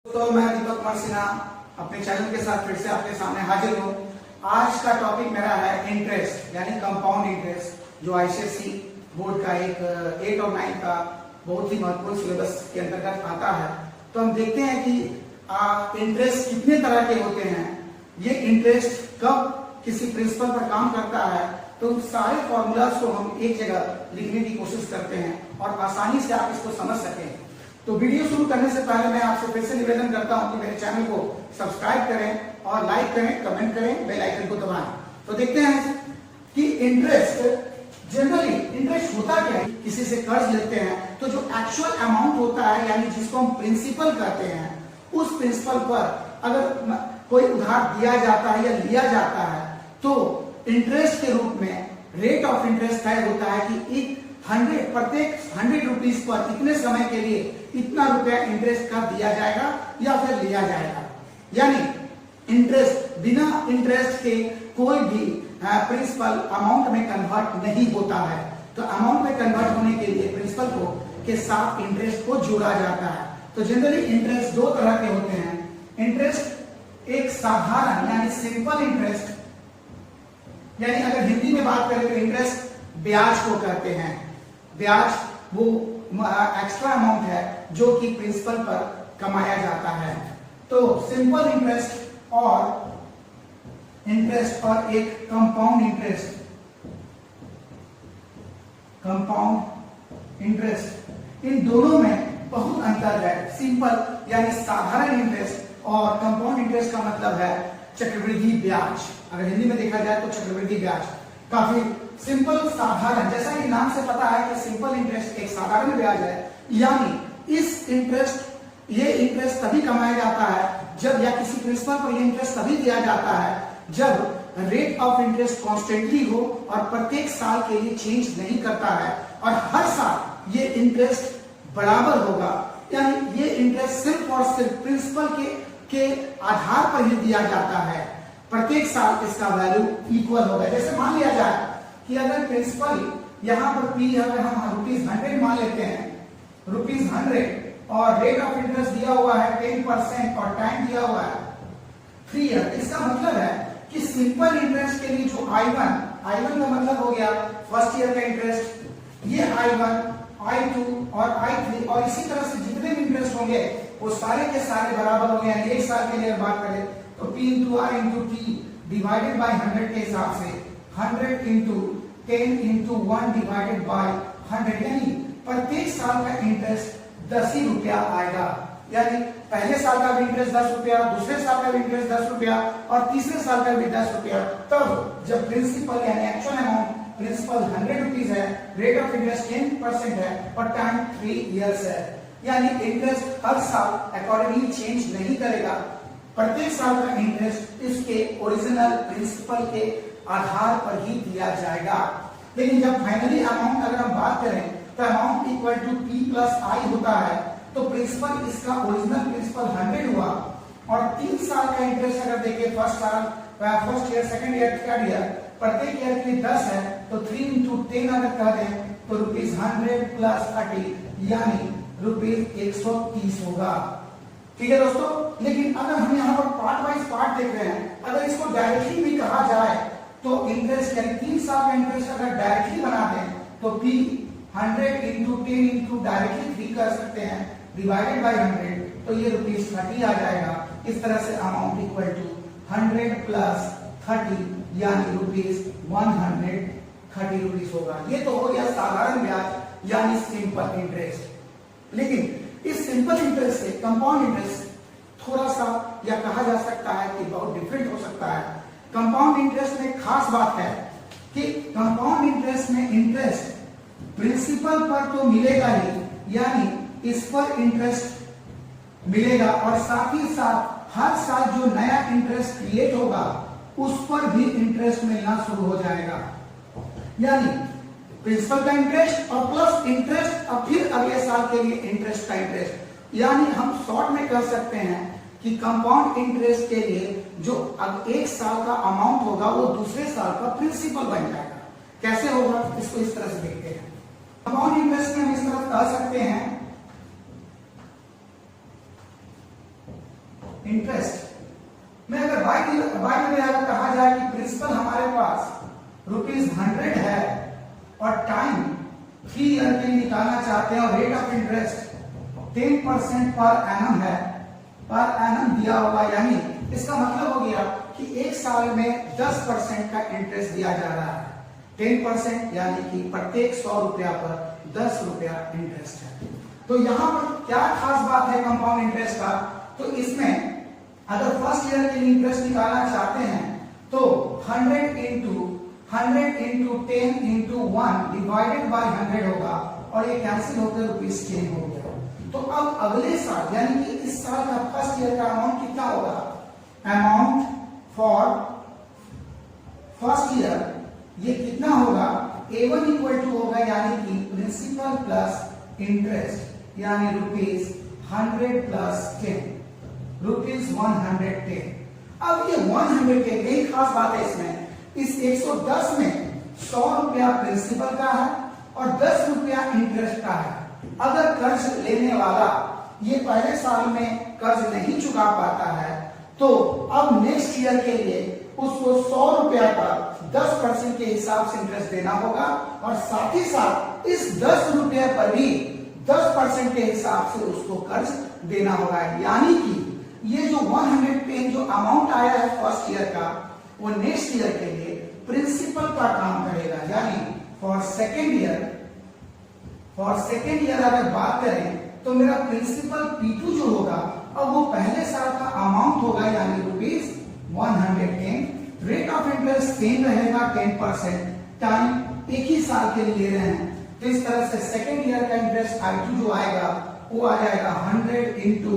तो मैं दीपक कुमार सिन्हा अपने चैनल के साथ फिर से आपके सामने हाजिर हूँ। आज का टॉपिक मेरा है इंटरेस्ट यानी कंपाउंड इंटरेस्ट, जो आईसीएसई बोर्ड का एक 8 और 9 का बहुत ही महत्वपूर्ण सिलेबस के अंतर्गत आता है। तो हम देखते हैं कि इंटरेस्ट कितने तरह के होते हैं, ये इंटरेस्ट कब किसी प्रिंसिपल पर काम करता है, तो सारे फॉर्मूलाज को हम एक जगह लिखने की कोशिश करते हैं और आसानी से आप इसको समझ सकें। तो वीडियो शुरू करने से पहले मैं आपसे फिर से निवेदन करता हूं कि मेरे चैनल को सब्सक्राइब करें और लाइक करें, कमेंट करें, बेल आइकन को दबाएं। तो देखते हैं कि इंटरेस्ट जनरली इंटरेस्ट होता क्या है। किसी से कर्ज लेते हैं तो जो एक्चुअल अमाउंट होता है यानी जिसको हम प्रिंसिपल कहते हैं, उस प्रिंसिपल पर अगर कोई उधार दिया जाता है या लिया जाता है तो इंटरेस्ट के रूप में रेट ऑफ इंटरेस्ट तय होता है कि प्रत्येक 100 रुपीज पर इतने समय के लिए इतना रुपया इंटरेस्ट का दिया जाएगा या फिर लिया जाएगा। यानी इंटरेस्ट बिना इंटरेस्ट के कोई भी प्रिंसिपल अमाउंट में कन्वर्ट नहीं होता है। तो अमाउंट में कन्वर्ट होने के लिए प्रिंसिपल को के साथ इंटरेस्ट को जोड़ा जाता है। तो जनरली इंटरेस्ट दो तरह के होते हैं। इंटरेस्ट एक साधारण यानी सिंपल इंटरेस्ट, यानी अगर हिंदी में बात करें तो इंटरेस्ट ब्याज को कहते हैं। ब्याज वो एक्स्ट्रा अमाउंट है जो कि प्रिंसिपल पर कमाया जाता है। तो सिंपल इंटरेस्ट और एक कंपाउंड इंटरेस्ट, इन दोनों में बहुत अंतर है। सिंपल यानी साधारण इंटरेस्ट और कंपाउंड इंटरेस्ट का मतलब है चक्रवृद्धि ब्याज। अगर हिंदी में देखा जाए तो चक्रवृद्धि ब्याज काफी सिंपल साधारण, जैसा कि नाम से पता है कि सिंपल इंटरेस्ट एक साधारण ब्याज है। यानी ये इंटरेस्ट तभी कमाया जाता है जब, या किसी प्रिंसिपल पर ये इंटरेस्ट तभी दिया जाता है जब रेट ऑफ इंटरेस्ट कॉन्स्टेंटली हो और प्रत्येक साल के लिए चेंज नहीं करता है और हर साल ये इंटरेस्ट बराबर होगा। यानी ये इंटरेस्ट सिर्फ और सिर्फ प्रिंसिपल के आधार पर ही दिया जाता है। प्रत्येक साल इसका वैल्यू इक्वल होगा। जैसे मान लिया जाए कि अगर प्रिंसिपल यहाँ पर पी अगर हम ₹100 मान लेते हैं, ₹100, और रेट ऑफ इंटरेस्ट दिया हुआ है 10% और टाइम दिया हुआ है 3 ईयर। इसका मतलब है कि सिंपल इंटरेस्ट के लिए जो I1 का मतलब हो गया फर्स्ट ईयर का इंटरेस्ट, ये I1, I2 और I3 और इसी तरह से जितने भी इंटरेस्ट होंगे वो सारे के सारे बराबर होंगे। यानी एक साल के लिए बात करें तो P into R into T divided by 100 के हिसाब से 100 into 10 into 1 डिवाइडेड बाय 100, यानी प्रत्येक साल का इंटरेस्ट 10 ही रुपया आएगा। यानी पहले साल का भी इंटरेस्ट 10 रुपया, दूसरे साल का भी इंटरेस्ट 10 रुपया और तीसरे साल का भी 10 रुपया। तब जब प्रिंसिपल यानी एक्चुअल अमाउंट प्रिंसिपल 100 रुपीज है, रेट ऑफ इंटरेस्ट 10% है और टाइम 3 इयर्स है। यानी इंटरेस्ट हर साल अकॉर्डिंगली चेंज नहीं करेगा। प्रत्येक साल का इंटरेस्ट इसके ओरिजिनल प्रिंसिपल के आधार पर ही दिया जाएगा। लेकिन जब फाइनली अमाउंट अगर हम बात करें तो amount equal to P plus I होता है। तो प्रिंसिपल इसका ओरिजिनल प्रिंसिपल 100 हुआ और 3 साल का इंटरेस्ट अगर देखें first year, second year, third year, प्रत्येक ईयर के लिए 10 है तो 3 into 10 अगर कह दें तो ₹100 प्लस 30 यानी ₹130 होगा। ठीक है दोस्तों। लेकिन अगर हम यहाँ पर पार्ट वाइज पार्ट देख रहे हैं, अगर इसको डायरेक्टली भी कहा जाए तो इंटरेस्ट यानी 3 साल का इंटरेस्ट अगर डायरेक्टली बना दें तो P 100 into 10 into डायरेक्टली 3 कर सकते हैं डिवाइडेड बाय 100, तो ये ₹30 आ जाएगा। इस तरह से अमाउंट इक्वल टू 100 प्लस 30 यानी ₹130 होगा। ये तो हो गया साधारण ब्याज यानी सिंपल इंटरेस्ट। लेकिन इस सिंपल इंटरेस्ट से कंपाउंड इंटरेस्ट थोड़ा सा या कहा जा सकता है कि बहुत डिफरेंट हो सकता है। कंपाउंड इंटरेस्ट में खास बात है कि कंपाउंड इंटरेस्ट में इंटरेस्ट प्रिंसिपल पर तो मिलेगा ही, यानी इस पर इंटरेस्ट मिलेगा और साथ ही साथ हर साल जो नया इंटरेस्ट क्रिएट होगा उस पर भी इंटरेस्ट मिलना शुरू हो जाएगा। यानी प्रिंसिपल का इंटरेस्ट और प्लस इंटरेस्ट और फिर अगले साल के लिए इंटरेस्ट का इंटरेस्ट। यानी हम शॉर्ट में कह सकते हैं कि कंपाउंड इंटरेस्ट के लिए जो अब एक साल का अमाउंट होगा वो दूसरे साल का प्रिंसिपल बन जाएगा। कैसे होगा इसको इस तरह से देखते हैं। कंपाउंड इंटरेस्ट में हम इस तरह कह सकते हैं इंटरेस्ट में अगर बाई में अगर कहा जाए कि प्रिंसिपल हमारे पास ₹100 है और टाइम 3 ईयर के लिए निकालना चाहते हैं और rate of interest 10% per annum है, पर एनम दिया होगा, यानी इसका मतलब हो गया कि एक साल में 10% का इंटरेस्ट दिया जा रहा है। 10% यानी कि प्रत्येक 100 रुपया पर 10 रुपया इंटरेस्ट है। तो यहाँ पर क्या खास बात है कंपाउंड इंटरेस्ट का, तो इसमें अगर फर्स्ट ईयर के लिए इंटरेस्ट निकालना चाहते हैं तो 100 इंटू 10 इंटू 1 डिवाइडेड बाय 100 होगा और ये कैंसिल होकर ₹10 हो गया। तो अब अगले साल यानी कि इस साल का फर्स्ट ईयर का अमाउंट कितना होगा, अमाउंट फॉर फर्स्ट ईयर ये कितना होगा, A1 इक्वल टू होगा यानी कि प्रिंसिपल प्लस इंटरेस्ट यानी ₹100 प्लस 10, ₹110। अब ये 110 यही खास बात है इसमें, इस 110 में 100 रुपया प्रिंसिपल का है और 10 रुपया इंटरेस्ट का है। अगर कर्ज लेने वाला ये पहले साल में कर्ज नहीं चुका पाता है तो अब नेक्स्ट ईयर के लिए उसको 100 रुपया पर 10% के हिसाब से इंटरेस्ट देना होगा और साथ ही साथ इस 10 रुपये पर भी 10% के हिसाब से उसको कर्ज देना होगा। यानी कि ये जो 110 जो अमाउंट आया है फर्स्ट ईयर का वो नेक्स्ट ईयर के लिए प्रिंसिपल का काम करेगा। यानी फॉर सेकेंड ईयर अगर बात करें तो मेरा प्रिंसिपल P2 जो होगा अब वो पहले साल का अमाउंट होगा यानी ₹110। रेट ऑफ इंटरेस्ट सेम रहेगा 10%, टाइम एक ही साल के लिए ले रहे हैं तो इस तरह से सेकेंड ईयर का इंटरेस्ट I2 जो आएगा वो आ जाएगा 100 into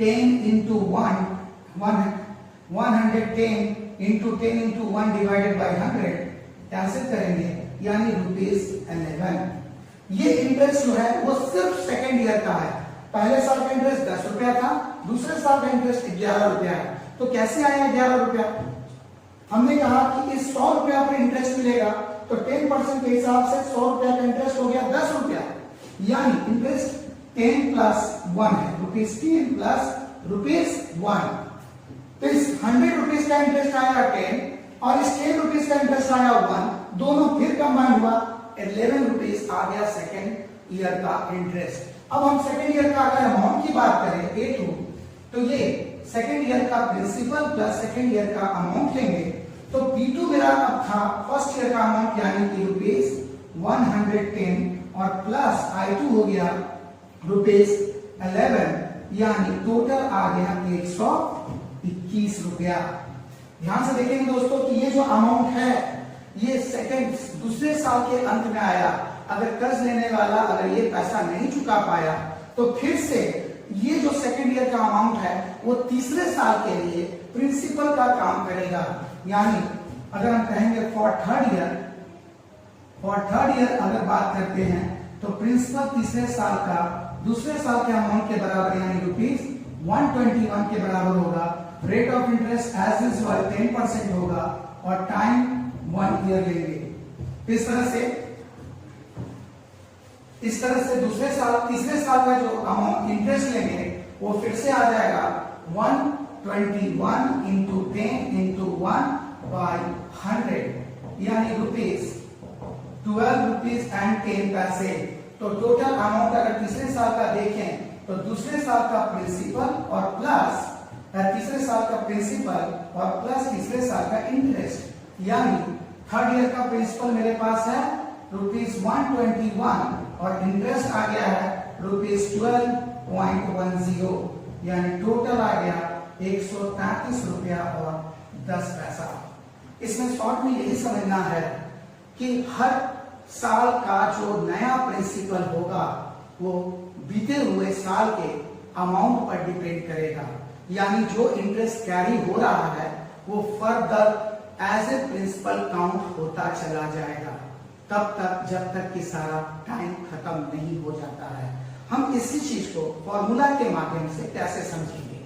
10 into 110 into 10 into 1 divided by 100 cancel करेंगे यानी ₹11। ये इंटरेस्ट जो है वो सिर्फ सेकेंड ईयर का है। पहले साल का इंटरेस्ट 10 रुपया था, दूसरे साल का इंटरेस्ट 11 रुपया है। तो कैसे आया 11 रुपया, हमने कहा कि इस 100 रुपया पर इंटरेस्ट मिलेगा तो 10% के हिसाब से 100 रुपया का इंटरेस्ट हो गया 10 रुपया, यानी इंटरेस्ट 10 प्लस 1 है, ₹10 प्लस ₹1। तो इस 100 रुपीज का इंटरेस्ट आया 10 और इस 10 रुपीज का इंटरेस्ट आया 1, दोनों फिर कंबाइन हुआ 11 रुपीज आ गया सेकेंड ईयर का इंटरेस्ट। अब हम सेकेंड ईयर का अगर अमाउंट की बात करें A2 तो ये सेकेंड ईयर का प्रिंसिपल प्लस सेकेंड ईयर का अमाउंट लेंगे तो P2 मेरा अब था फर्स्ट ईयर का अमाउंट यानी कि ₹110 और प्लस I2 हो गया ₹11, यानी टोटल आ गया 121 रुपया। ध्यान से देखेंगे दोस्तों कि ये जो अमाउंट है ये दूसरे साल के अंत में आया। अगर कर्ज लेने वाला अगर ये पैसा नहीं चुका पाया तो फिर से ये जो सेकेंड ईयर का अमाउंट है वो तीसरे साल के लिए प्रिंसिपल का काम करेगा। यानी अगर हम कहेंगे फॉर थर्ड ईयर अगर बात करते हैं तो प्रिंसिपल तीसरे साल का दूसरे साल के अमाउंट के बराबर यानी ₹121 के बराबर होगा। Rate of interest as usual 10% होगा और टाइम 1 ईयर लेंगे। इस तरह से तीसरे साल का जो अमाउंट इंटरेस्ट लेंगे वो फिर से आ जाएगा 121 इंटू 10 इंटू 1 बाई 100 यानी ₹12.10। तो टोटल अमाउंट अगर तीसरे साल का देखें तो दूसरे साल का प्रिंसिपल और प्लस तीसरे साल का प्रिंसिपल और प्लस तीसरे साल का इंटरेस्ट, यानी थर्ड ईयर का प्रिंसिपल मेरे पास है ₹121 और इंटरेस्ट आ गया है ₹12.10, यानी टोटल आ गया 133 रुपया और 10 पैसा। इसमें शॉर्ट में यही समझना है कि हर साल का जो नया प्रिंसिपल होगा वो बीते हुए साल के अमाउंट पर डिपेंड करेगा, यानी जो इंटरेस्ट कैरी हो रहा है वो further as a principal count होता चला जाएगा तब तक जब तक कि सारा टाइम खत्म नहीं हो जाता है। हम इसी चीज को फॉर्मूला के माध्यम से कैसे समझेंगे?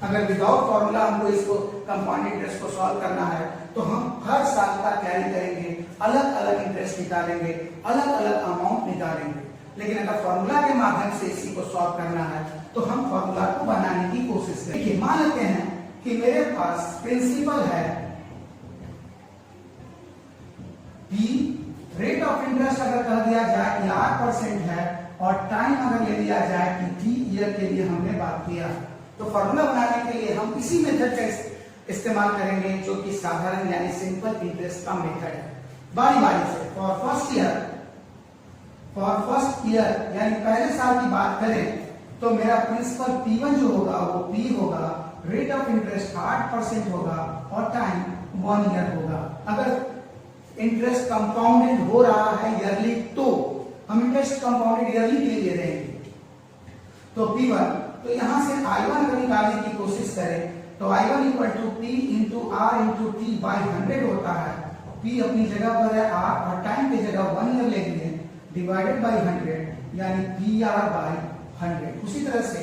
अगर विदाउट फॉर्मूला हमको इसको कंपाउंड इंटरेस्ट को सॉल्व करना है तो हम हर साल का कैरी करेंगे, अलग अलग इंटरेस्ट निकालेंगे, अलग अलग अमाउंट निकालेंगे। लेकिन अगर फॉर्मूला के माध्यम से इसी को सॉल्व करना है तो हम फॉर्मूला को बनाने की कोशिश करें। देखिए मान लेते हैं कि मेरे पास प्रिंसिपल है P, रेट ऑफ इंटरेस्ट अगर कह दिया जाए कि 8% है और टाइम अगर ले लिया जाए कि T ईयर के लिए हमने बात किया, तो फॉर्मूला बनाने के लिए हम इसी मेथड का इस्तेमाल करेंगे जो कि साधारण यानी सिंपल इंटरेस्ट का मेथड है। बारी बारी से फॉर फर्स्ट ईयर यानी पहले साल की बात करें तो मेरा प्रिंसिपल P1 जो होगा वो P होगा, रेट ऑफ इंटरेस्ट 8% होगा और टाइम 1 ईयर होगा। अगर इंटरेस्ट कंपाउंडेड हो रहा है ईयरली तो हम इंटरेस्ट कंपाउंडेड ईयरली के लिए रहेंगे। तो P1, तो यहां से I1 अगर निकालने की कोशिश करें तो I1 equal to P into R into T by 100 होता है। P अपनी जगह पर है R और टाइम की जगह 1 ईयर ले लिए डिवाइडेड बाई 100 यानी PR बाई 100। उसी तरह से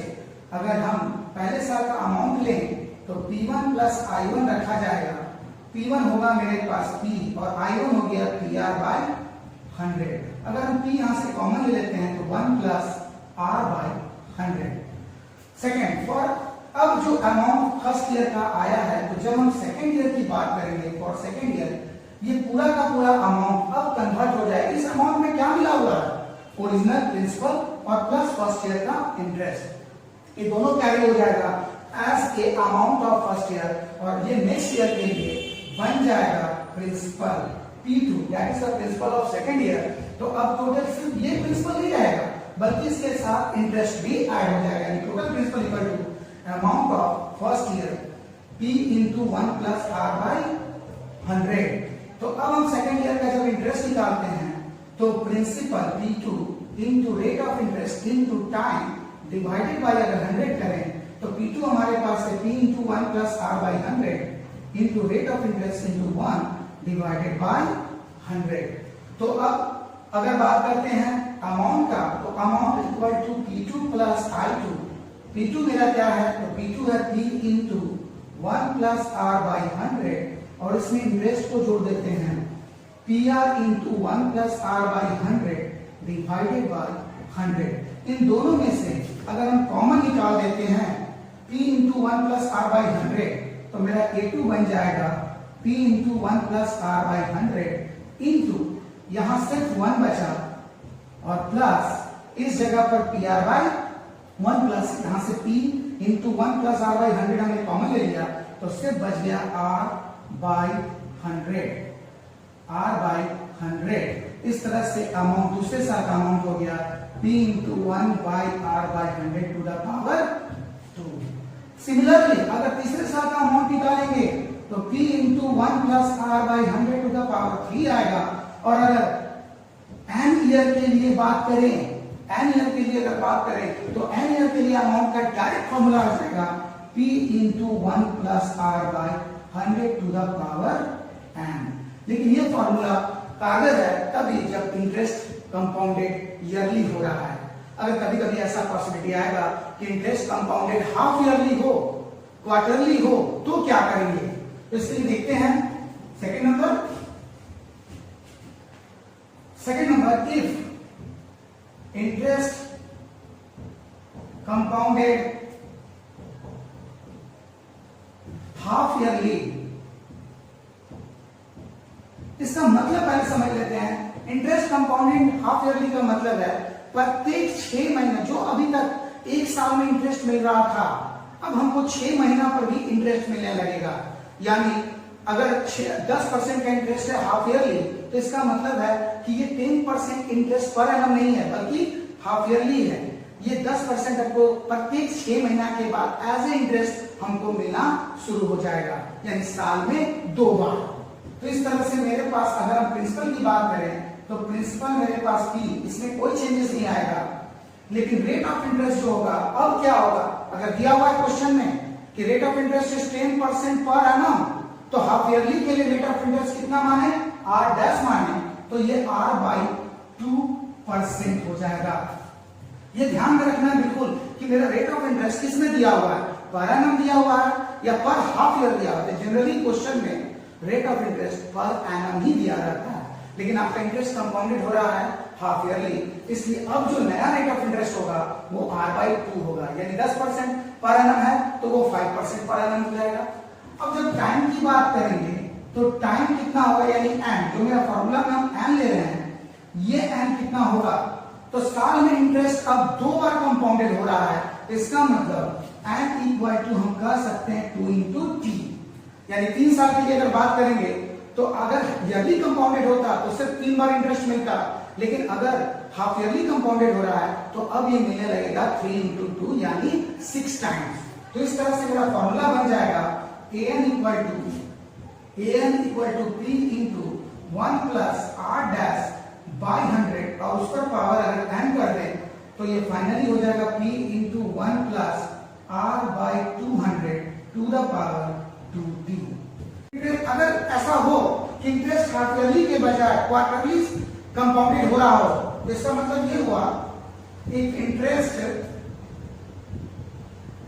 अगर हम पहले साल का अमाउंट लें तो P1 प्लस I1 रखा जाएगा। P1 होगा मेरे पास P और I1 हो गया PR बाई 100। अगर हम P यहां से कॉमन ले लेते हैं तो 1 plus R by 100। Second for अब जो अमाउंट फर्स्ट ईयर का आया है तो जब हम सेकेंड ईयर की बात करेंगे फॉर सेकेंड ईयर ये पूरा का पूरा अमाउंट अब कन्वर्ट हो जाएगा। इस अमाउंट में क्या मिला हुआ है? ओरिजिनल प्रिंसिपल और प्लस फर्स्ट ईयर का इंटरेस्ट, ये दोनों कैरी हो जाएगा as a amount of first year और ये नेक्स्ट ईयर के लिए बन जाएगा principal P2 that is the principal of second year. तो अब टोटल सिर्फ ये प्रिंसिपल नहीं रहेगा बल्कि इसके साथ इंटरेस्ट भी ऐड हो जाएगा, यानी total principal equal to amount of first year P into 1 plus R by 100। तो अब हम सेकंड ईयर का जब इंटरेस्ट निकालते हैं तो principal P2 into rate of interest into time divided by अगर 100 करें तो P2 हमारे पास है P into 1 plus R by 100 into rate of interest into 1 divided by 100। तो अब अगर बात करते हैं अमाउंट का तो amount equal to P2 plus I2। P2 मेरा क्या है? तो P2 है P into 1 plus R by 100 और इसमें इंटरेस्ट को जोड़ देते हैं PR into 1 plus R by 100 divided by 100। इन दोनों में से अगर हम कॉमन निकाल देते हैं P into 1 plus R by 100 तो मेरा A2 बन जाएगा P into 1 plus R by 100 into यहां सिर्फ 1 बचा और प्लस इस जगह पर PR by 1 प्लस यहां से P into 1 plus R by 100 हमने कॉमन ले लिया तो सिर्फ बच गया R by 100, R by 100। इस तरह से अमाउंट दूसरे साल का अमाउंट हो गया P into 1 by R by 100 to the power 2। Similarly अगर तीसरे साल का अमाउंट निकालेंगे तो P into 1 plus R by 100 to the power 3 आएगा। और अगर n ईयर के लिए बात करें, n ईयर के लिए अगर बात करें तो n ईयर के लिए अमाउंट का डायरेक्ट फॉर्मूला आ जाएगा P into 1 plus R by 100 to the power n। लेकिन ये फॉर्मूला कारगर है तभी जब इंटरेस्ट कंपाउंडेड ईयरली हो रहा है। अगर कभी कभी ऐसा पॉसिबिलिटी आएगा कि इंटरेस्ट कंपाउंडेड हाफ ईयरली हो, क्वार्टरली हो, तो क्या करेंगे? तो इसके लिए देखते हैं second number. If interest compounded half yearly, इसका मतलब पहले समझ लेते हैं। इंटरेस्ट कंपाउंडिंग हाफ ईयरली का मतलब है प्रत्येक 6 महीने, जो अभी तक एक साल में इंटरेस्ट मिल रहा था अब हमको 6 महीना पर भी इंटरेस्ट मिलने लगेगा। यानी अगर 10% का इंटरेस्ट है हाफ ईयरली तो इसका मतलब है कि ये 10% इंटरेस्ट पर एनम नहीं है बल्कि हाफ ईयरली है। ये 10% आपको प्रत्येक 6 महीना के बाद एज ए इंटरेस्ट हमको मिलना शुरू हो जाएगा, यानी साल में 2 बार। तो इस तरह से मेरे पास अगर हम प्रिंसिपल की बात करें तो प्रिंसिपल मेरे पास P, इसमें कोई चेंजेस नहीं आएगा। लेकिन रेट ऑफ इंटरेस्ट जो होगा अब क्या होगा? अगर दिया हुआ है क्वेश्चन में कि rate of interest is 10% per annum तो हाफ ईयरली के लिए रेट ऑफ इंटरेस्ट कितना माने? R डैश माने, तो ये R by 2% हो जाएगा। ये ध्यान में रखना है बिल्कुल कि मेरा रेट ऑफ इंटरेस्ट किसमें दिया हुआ है, पर एनम दिया हुआ है या पर हाफ ईयर दिया हुआ है। जनरली क्वेश्चन में rate of interest per annum ही दिया रहता है, लेकिन आपका इंटरेस्ट कंपाउंडेड हो रहा है हाफ ईयरली, इसलिए अब जो नया रेट ऑफ इंटरेस्ट होगा वो R/2 होगा, यानी 10% पर एनम है तो वो 5% पर एनम हो जाएगा। अब जब टाइम की बात करेंगे तो टाइम कितना होगा, यानी एन, जो मेरा फॉर्मूला में हम एन ले रहे हैं, ये एन कितना होगा, तो साल में इंटरेस्ट अब 2 बार कंपाउंडेड हो रहा है, इसका मतलब एन इक्वल टू हम कह सकते हैं 2 into t, यानी 3 साल के लिए अगर बात करेंगे तो अगर ईयरली कंपाउंडेड होता तो सिर्फ 3 बार इंटरेस्ट मिलता, लेकिन अगर हाफ ईयरली कंपाउंडेड हो रहा है तो अब ये मिलने लगेगा 3 into 2 यानी 6 टाइम्स। तो इस तरह से मेरा फॉर्मूला बन जाएगा an equal to p into 1 plus r dash by 100, और उस पर पावर अगर n कर दें तो ये फाइनली हो जाएगा p into 1 plus r by 200 to the power 2t। अगर ऐसा हो कि इंटरेस्ट हाफ ईयरली के बजाय क्वार्टरली कंपाउंडेड हो रहा हो तो इसका मतलब ये हुआ if interest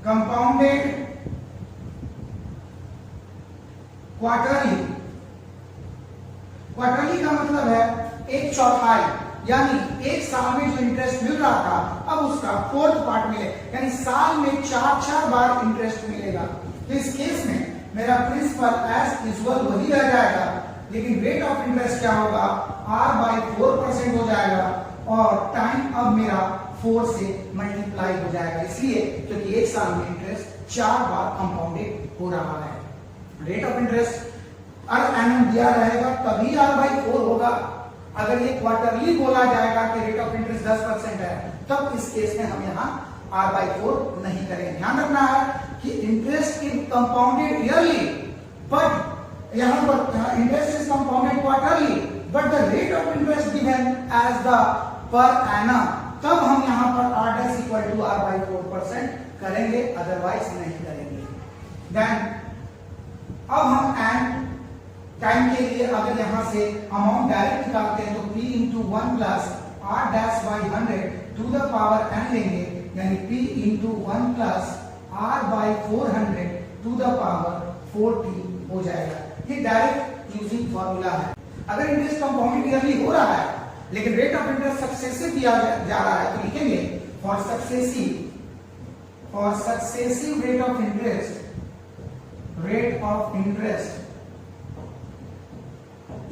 compounded quarterly, quarterly का मतलब है 1/4, यानी एक साल में जो इंटरेस्ट मिल रहा था अब उसका 4th पार्ट मिले, यानी साल में 4 बार इंटरेस्ट मिलेगा। तो इस केस में मेरा प्रिंसिपल एज यूजुअल वही रह जाएगा, लेकिन रेट ऑफ इंटरेस्ट क्या होगा, R/4% हो जाएगा, और टाइम अब मेरा 4 से मल्टीप्लाई हो जाएगा, इसलिए क्योंकि एक साल में इंटरेस्ट 4 बार कंपाउंडेड हो रहा है। Rate of interest per annum दिया रहेगा तभी R/4 होगा। अगर ये क्वार्टरली बोला जाएगा कि रेट ऑफ इंटरेस्ट 10% है, तब इस केस में हम यहाँ R/4 नहीं करेंगे। ध्यान रखना है कि interest is compounded yearly, but यहाँ पर interest is compounded quarterly, but the rate of interest given as the per annum, तब हम यहाँ पर R' इक्वल टू R/4% करेंगे, अदरवाइज नहीं करेंगे। देन अब हम एन टाइम के लिए अगर यहां से अमाउंट डायरेक्ट निकालते हैं तो p into 1 plus r dash by 100 to the power n लेंगे, यानी p into 1 plus r by 400 to the power 4t हो जाएगा। ये डायरेक्ट यूजिंग फॉर्मूला है। अगर इंटरेस्ट कंपाउंडेड ईयरली हो रहा है लेकिन रेट ऑफ इंटरेस्ट सक्सेसिव दिया जा रहा है तो लिखेंगे for successive rate of interest,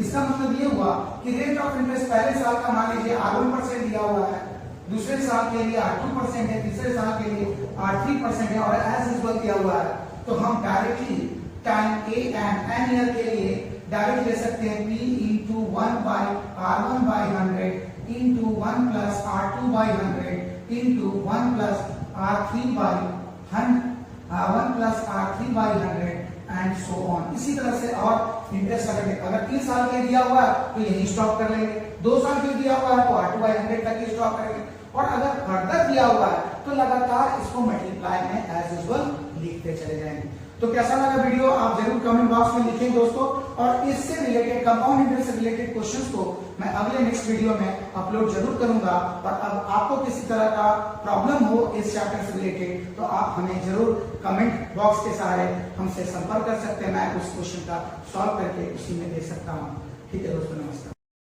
इसका मतलब ये हुआ कि रेट ऑफ इंटरेस्ट पहले साल का मान लीजिए R1% दिया हुआ है, दूसरे साल के लिए R2% है, तीसरे साल के लिए R3% है, और एज यूजुअल दिया हुआ है, तो हम directly time a and n year के लिए डायरेक्ट ले सकते हैं p into 1 by R1 by 100 into 1 plus R2 by 100 into 1 plus R3 by 100 and so on. इसी तरह से और इंटरेस्ट अगर 3 साल के लिए दिया हुआ है तो यही स्टॉप कर लेंगे, 2 साल के लिए दिया हुआ है तो R2/100 तक ही स्टॉप करेंगे, और अगर फर्दर दिया हुआ है तो लगातार इसको मल्टीप्लाई में एज यूजुअल लिखते चले जाएंगे। तो कैसा लगा वीडियो आप जरूर कमेंट बॉक्स में लिखें दोस्तों, और इससे रिलेटेड कंपाउंड इंटरेस्ट से रिलेटेड क्वेश्चंस को मैं अगले नेक्स्ट वीडियो में अपलोड जरूर करूंगा। और अब आपको किसी तरह का प्रॉब्लम हो इस चैप्टर से रिलेटेड तो आप हमें जरूर कमेंट बॉक्स के सहारे हमसे संपर्क कर सकते हैं, मैं उस क्वेश्चन का सॉल्व करके उसी में दे सकता हूँ। ठीक है दोस्तों, नमस्कार।